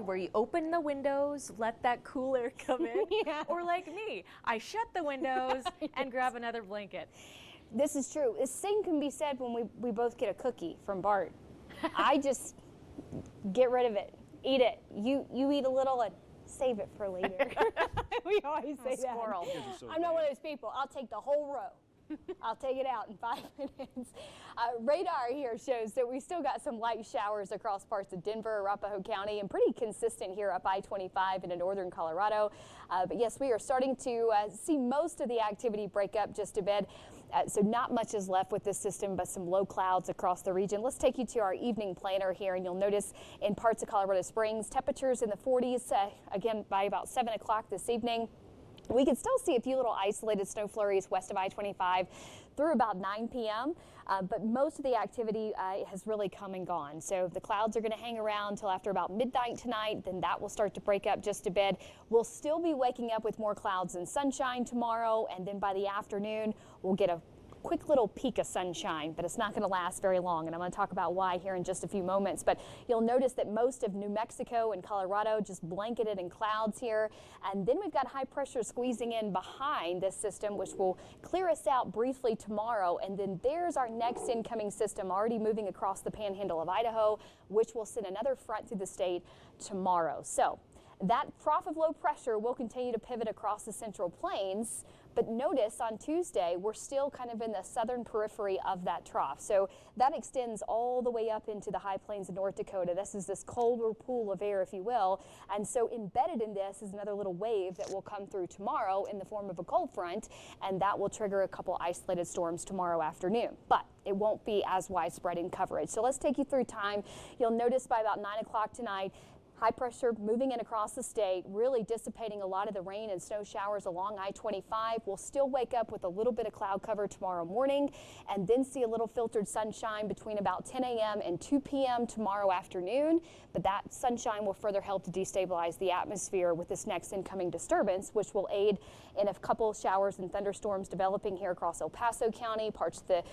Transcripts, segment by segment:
where you open the windows, let that cool air come in, Yeah. or like me, I shut the windows and grab another blanket. This is true. The same can be said when we both get a cookie from Bart. I just get rid of it, eat it. You eat a little and save it for later. We always say that. Squirrel. I'm not one of those people. I'll take the whole row. I'll take it out in 5 minutes. Radar here shows that we still got some light showers across parts of Denver, Arapahoe County, and pretty consistent here up I-25 into northern Colorado. But yes, we are starting to see most of the activity break up just a bit. So not much is left with this system, but some low clouds across the region. Let's take you to our evening planner here, and you'll notice in parts of Colorado Springs, temperatures in the 40s, again, by about 7 o'clock this evening. We can still see a few little isolated snow flurries west of I-25 through about 9 p.m., but most of the activity has really come and gone. So the clouds are going to hang around until after about midnight tonight, then that will start to break up just a bit. We'll still be waking up with more clouds and sunshine tomorrow, and then by the afternoon, we'll get a quick little peak of sunshine, but it's not going to last very long, and I'm going to talk about why here in just a few moments. But you'll notice that most of New Mexico and Colorado just blanketed in clouds here, and then we've got high pressure squeezing in behind this system, which will clear us out briefly tomorrow, and then there's our next incoming system already moving across the panhandle of Idaho, which will send another front through the state tomorrow. So that trough of low pressure will continue to pivot across the Central Plains, but notice on Tuesday, we're still kind of in the southern periphery of that trough. So that extends all the way up into the high plains of North Dakota. This is this colder pool of air, if you will. And so embedded in this is another little wave that will come through tomorrow in the form of a cold front, and that will trigger a couple isolated storms tomorrow afternoon. But it won't be as widespread in coverage. So let's take you through time. You'll notice by about 9 o'clock tonight, high pressure moving in across the state, really dissipating a lot of the rain and snow showers along I-25. We'll still wake up with a little bit of cloud cover tomorrow morning and then see a little filtered sunshine between about 10 a.m. and 2 p.m. tomorrow afternoon. But that sunshine will further help to destabilize the atmosphere with this next incoming disturbance, which will aid in a couple showers and thunderstorms developing here across El Paso County, parts of the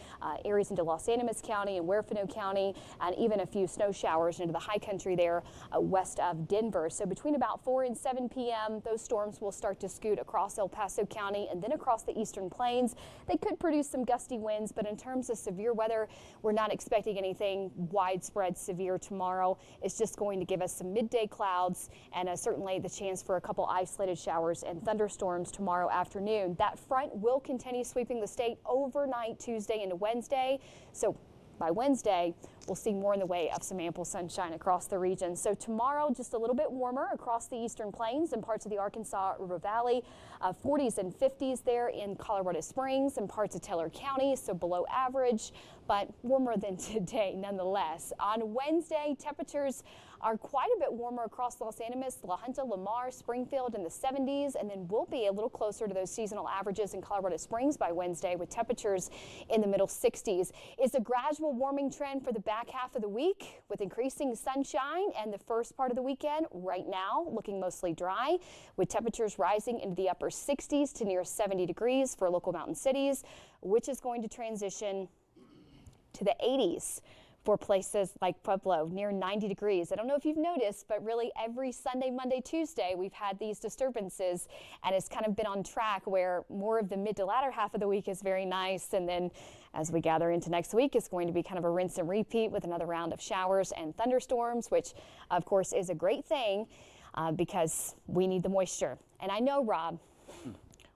areas into Los Animas County and Huerfano County, and even a few snow showers into the high country there west of Denver. So between about 4 and 7 p.m., those storms will start to scoot across El Paso County and then across the eastern plains. They could produce some gusty winds, but in terms of severe weather, we're not expecting anything widespread severe tomorrow. It's just going to give us some midday clouds and certainly the chance for a couple isolated showers and thunderstorms tomorrow afternoon. That front will continue sweeping the state overnight Tuesday into Wednesday. So by Wednesday, we'll see more in the way of some ample sunshine across the region. So tomorrow, just a little bit warmer across the eastern plains and parts of the Arkansas River Valley, 40s and 50s there in Colorado Springs and parts of Teller County, so below average, but warmer than today nonetheless. On Wednesday, temperatures are quite a bit warmer across Los Animas, La Junta, Lamar, Springfield in the 70s, and then we'll be a little closer to those seasonal averages in Colorado Springs by Wednesday with temperatures in the middle 60s. It's a gradual warming trend for the back half of the week with increasing sunshine, and the first part of the weekend right now looking mostly dry with temperatures rising into the upper 60s to near 70 degrees for local mountain cities, which is going to transition to the 80s for places like Pueblo, near 90 degrees. I don't know if you've noticed, but really every Sunday, Monday, Tuesday, we've had these disturbances, and it's kind of been on track where more of the mid to latter half of the week is very nice, and then as we gather into next week, it's going to be kind of a rinse and repeat with another round of showers and thunderstorms, which of course is a great thing because we need the moisture. And I know, Rob,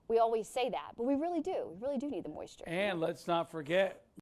we always say that, but we really do. We really do need the moisture. And let's not forget,